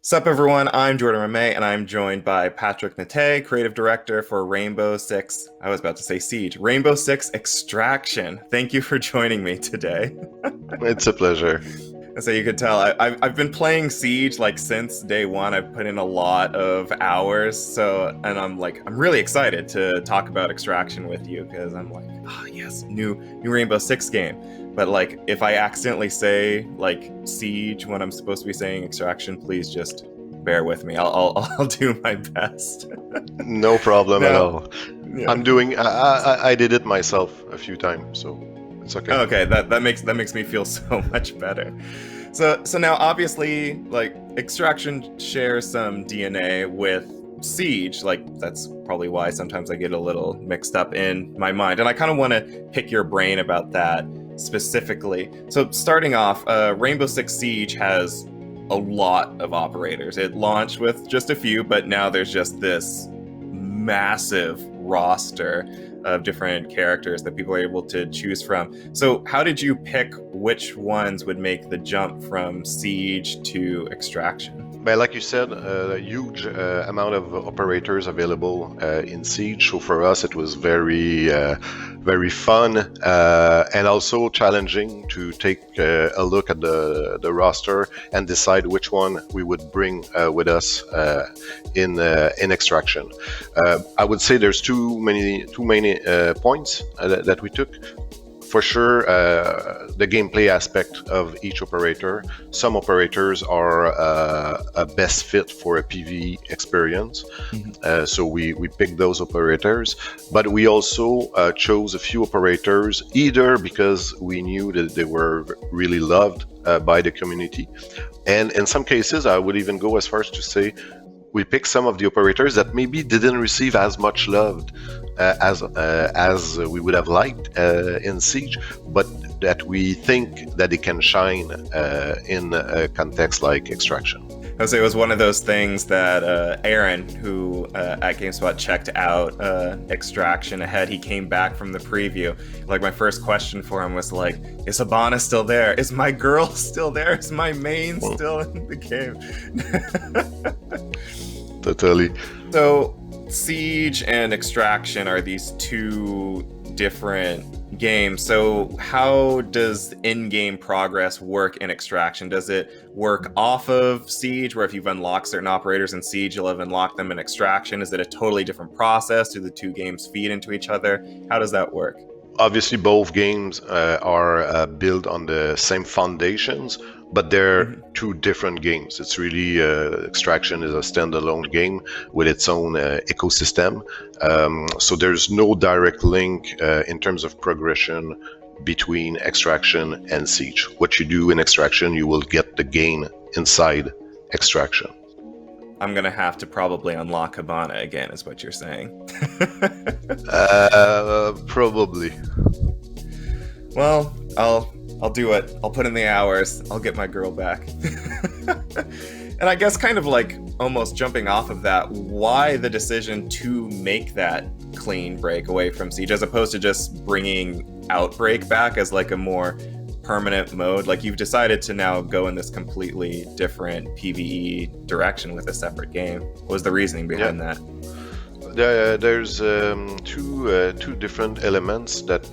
Sup everyone, I'm Jordan Ramey, and I'm joined by Patrik Méthé, creative director for Rainbow Six. I was about to say Siege. Rainbow Six Extraction. Thank you for joining me today. It's a pleasure. So you could tell I've been playing Siege like since day one. I've put in a lot of hours, and I'm really excited to talk about Extraction with you because I'm like, yes, new Rainbow Six game. But like, if I accidentally say like Siege when I'm supposed to be saying Extraction, please just bear with me. I'll do my best. No problem at Now, all. yeah. I'm doing. I did it myself a few times, so it's okay. Okay, that makes me feel so much better. So now obviously like Extraction shares some DNA with Siege. Like that's probably why sometimes I get a little mixed up in my mind, and I kind of want to pick your brain about that specifically. So starting off, Rainbow Six Siege has a lot of operators. It launched with just a few, but now there's just this massive roster of different characters that people are able to choose from. So how did you pick which ones would make the jump from Siege to Extraction? But like you said, a huge amount of operators available in Siege. So for us, it was very fun and also challenging to take a look at the roster and decide which one we would bring with us in Extraction. I would say there's too many points that we took. For sure, the gameplay aspect of each operator. Some operators are a best fit for a PvE experience, so we picked those operators. But we also chose a few operators either because we knew that they were really loved by the community, and in some cases, I would even go as far as to say we picked some of the operators that maybe didn't receive as much love as we would have liked in Siege, but that we think that it can shine in a context like Extraction. I would say it was one of those things that Aaron, who at GameSpot checked out Extraction ahead, he came back from the preview. Like my first question for him was like, is Habana still there? Is my girl still there? Is my main still in the game? Totally. So Siege and Extraction are these two different games. So how does in-game progress work in Extraction? Does it work off of Siege, where if you've unlocked certain operators in Siege, you'll have unlocked them in Extraction? Is it a totally different process? Do the two games feed into each other? How does that work? Obviously, both games are built on the same foundations, but they're two different games. It's really Extraction is a standalone game with its own ecosystem. So there's no direct link in terms of progression between Extraction and Siege. What you do in Extraction, you will get the gain inside Extraction. I'm gonna have to probably unlock Habana again, is what you're saying. Probably. Well, I'll do it. I'll put in the hours. I'll get my girl back. And I guess kind of like almost jumping off of that, why the decision to make that clean break away from Siege as opposed to just bringing Outbreak back as like a more permanent mode? Like you've decided to now go in this completely different PvE direction with a separate game. What was the reasoning behind that? There's two different elements that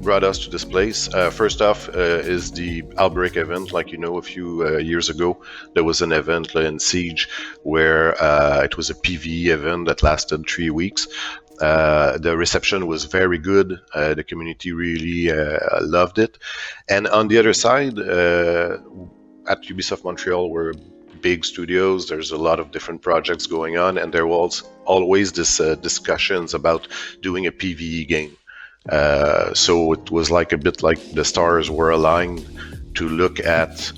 brought us to this place. First off is the Outbreak event. Like a few years ago, there was an event in Siege where it was a PvE event that lasted 3 weeks. The reception was very good. The community really loved it. And on the other side, at Ubisoft Montreal, we're big studios. There's a lot of different projects going on, and there was always this discussions about doing a PvE game. So it was like a bit like the stars were aligned to look at,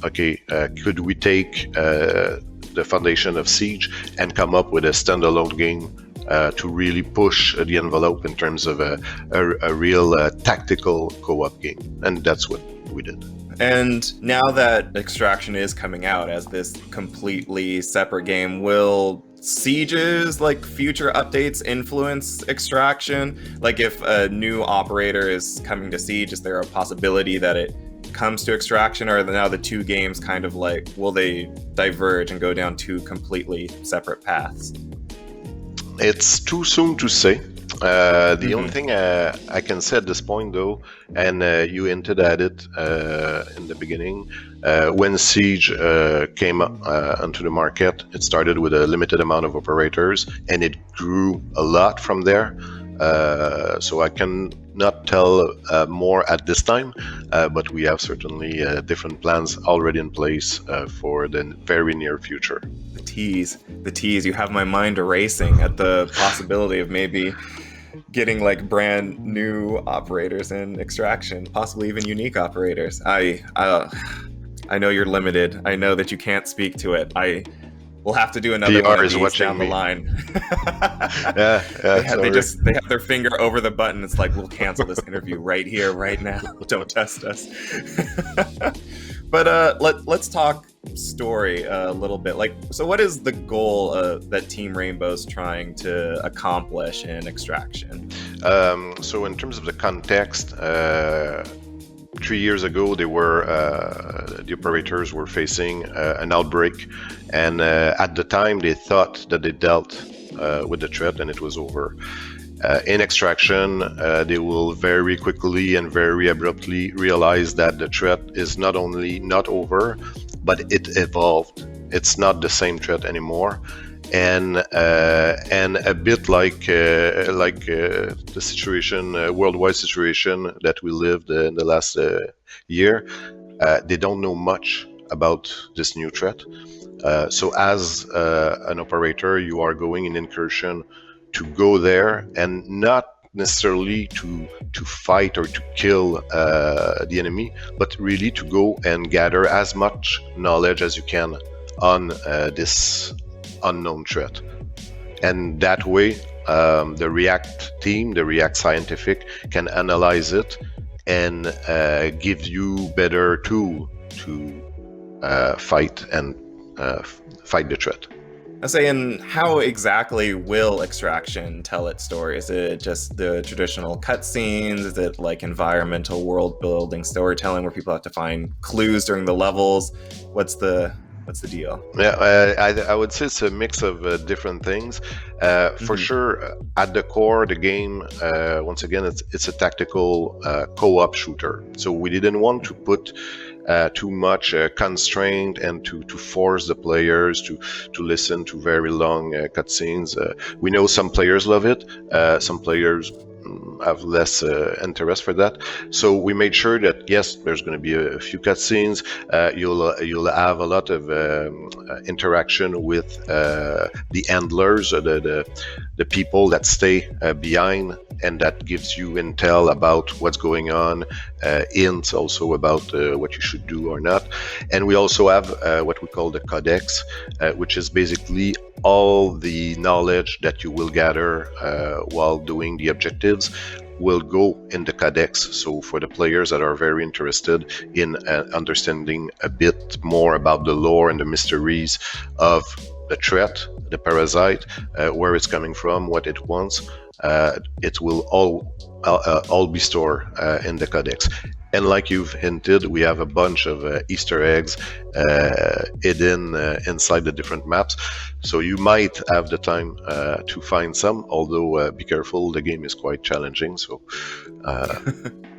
could we take the foundation of Siege and come up with a standalone game to really push the envelope in terms of a real tactical co-op game, and that's what we did. And now that Extraction is coming out as this completely separate game, will Siege's like future updates influence Extraction? Like if a new operator is coming to Siege, is there a possibility that it comes to Extraction, or are now the two games kind of like, will they diverge and go down two completely separate paths? It's too soon to say. The only thing I can say at this point, though, and you hinted at it in the beginning, when Siege came onto the market, it started with a limited amount of operators, and it grew a lot from there. So I can not tell more at this time, but we have certainly different plans already in place for the very near future. The tease. You have my mind racing at the possibility of maybe getting like brand new operators in Extraction, possibly even unique operators. I know you're limited. I know that you can't speak to it. We'll have to do another one of these down the line. They have their finger over the button. It's like, we'll cancel this interview right here, right now. Don't test us. But let's talk story a little bit. Like, so what is the goal that Team Rainbow's trying to accomplish in Extraction? So in terms of the context, 3 years ago, the operators were facing an outbreak, and at the time they thought that they dealt with the threat and it was over. In Extraction, they will very quickly and very abruptly realize that the threat is not only not over, but it evolved. It's not the same threat anymore. And a bit like the situation, worldwide situation that we lived in the last year, they don't know much about this new threat. So as an operator, you are going in incursion to go there and not necessarily to fight or to kill the enemy, but really to go and gather as much knowledge as you can on this unknown threat. And that way, the React team, the React Scientific, can analyze it and give you better tool to fight the threat. I say, and how exactly will Extraction tell its story? Is it just the traditional cutscenes? Is it like environmental world-building storytelling where people have to find clues during the levels? What's the deal? Yeah, I would say it's a mix of different things. For sure, at the core, the game, once again, it's a tactical co-op shooter. So we didn't want to put too much constraint and to force the players to listen to very long cutscenes. We know some players love it, some players have less interest for that. So we made sure that yes, there's going to be a few cutscenes. You'll have a lot of interaction with the handlers, the people that stay behind, and that gives you intel about what's going on, hints also about what you should do or not. And we also have what we call the codex, which is basically all the knowledge that you will gather while doing the objectives will go in the codex. So for the players that are very interested in understanding a bit more about the lore and the mysteries of the threat, the parasite, where it's coming from, what it wants, it will all be stored in the codex. And like you've hinted, we have a bunch of Easter eggs hidden inside the different maps. So you might have the time to find some, although be careful, the game is quite challenging. So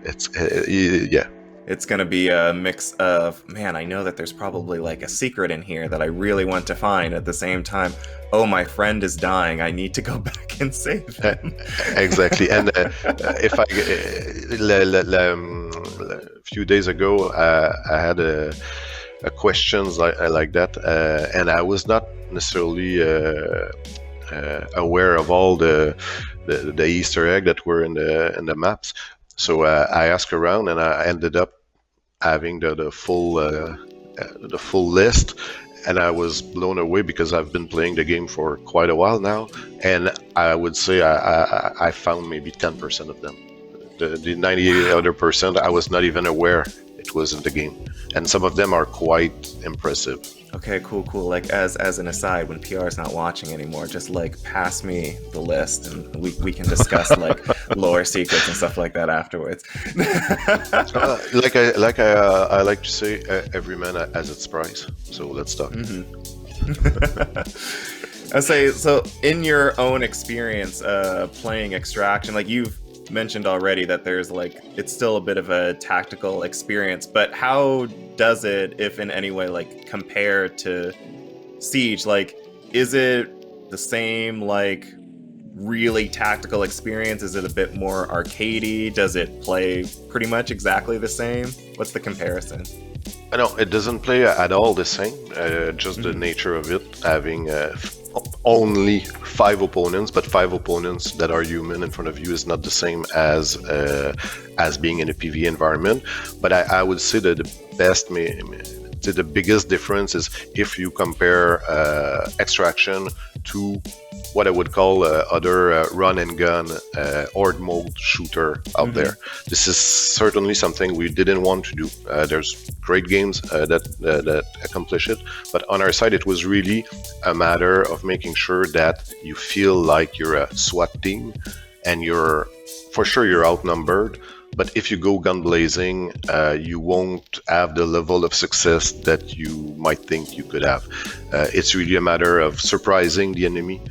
it's, yeah. It's going to be a mix of, man, I know that there's probably like a secret in here that I really want to find. At the same time, oh, my friend is dying. I need to go back and save him. Exactly. And if I, a few days ago, I had a questions like that, and I was not necessarily aware of all the Easter egg that were in the maps. So I asked around, and I ended up having the full list, and I was blown away because I've been playing the game for quite a while now, and I would say I found maybe 10% of them. The 98 other percent I was not even aware it was in the game, and some of them are quite impressive. Okay, cool. Like as an aside, when PR is not watching anymore, just like pass me the list and we can discuss like lore secrets and stuff like that afterwards. I like to say, every man has its price. So let's talk. I say, so in your own experience playing Extraction, like you've mentioned already that there's like, it's still a bit of a tactical experience, but how does it, if in any way, like compare to Siege? Like, is it the same, like really tactical experience? Is it a bit more arcadey? Does it play pretty much exactly the same? What's the comparison? No, it doesn't play at all the same. Just the nature of it, having only 5 opponents, but 5 opponents that are human in front of you is not the same as being in a PvE environment. But I would say that the biggest difference is if you compare Extraction to what I would call other run and gun horde mode shooter out there. This is certainly something we didn't want to do. There's great games that accomplish it, but on our side it was really a matter of making sure that you feel like you're a SWAT team and you're outnumbered. But if you go gun blazing, you won't have the level of success that you might think you could have. It's really a matter of surprising the enemy,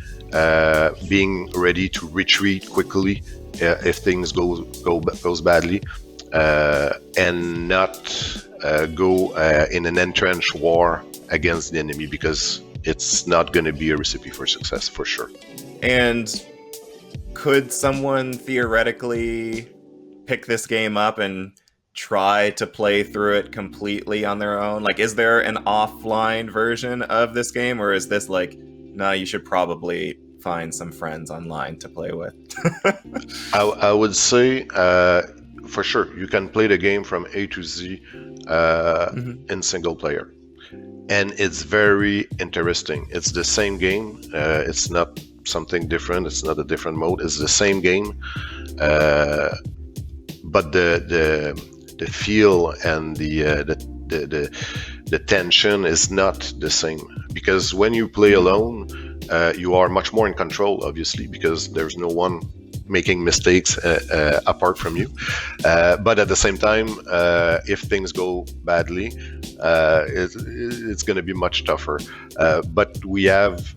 being ready to retreat quickly if things goes badly, and not go in an entrenched war against the enemy, because it's not going to be a recipe for success for sure. And could someone theoretically pick this game up and try to play through it completely on their own? Like, is there an offline version of this game, or is this like, no, you should probably find some friends online to play with? I would say for sure you can play the game from A to Z in single player, and it's very interesting. It's the same game. It's not something different. It's not a different mode. It's the same game, but the feel and the tension is not the same, because when you play alone, you are much more in control, obviously, because there's no one making mistakes apart from you. But at the same time, if things go badly, it's going to be much tougher. But we have,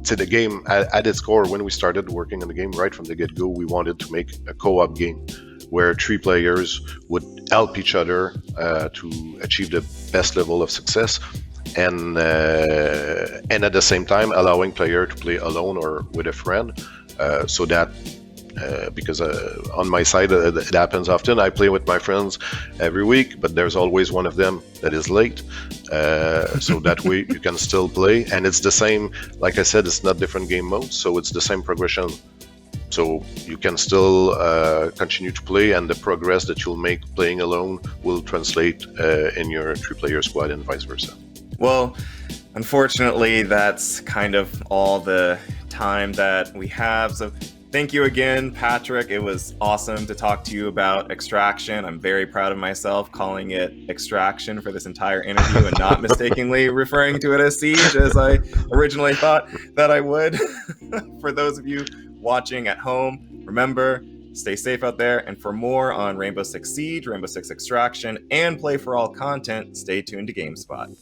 to the game, at its core, when we started working on the game right from the get-go, we wanted to make a co-op game where 3 players would help each other to achieve the best level of success, and at the same time allowing player to play alone or with a friend, so that because on my side it happens often. I play with my friends every week, but there's always one of them that is late, so that way you can still play, and it's the same. Like I said, it's not different game modes, so it's the same progression. So you can still continue to play, and the progress that you'll make playing alone will translate in your 3-player squad and vice versa. Well, unfortunately, that's kind of all the time that we have. So thank you again, Patrik. It was awesome to talk to you about Extraction. I'm very proud of myself calling it Extraction for this entire interview and not mistakenly referring to it as Siege, as I originally thought that I would. For those of you watching at home, remember, stay safe out there, and for more on Rainbow Six Siege, Rainbow Six Extraction, and Play for All content, stay tuned to GameSpot.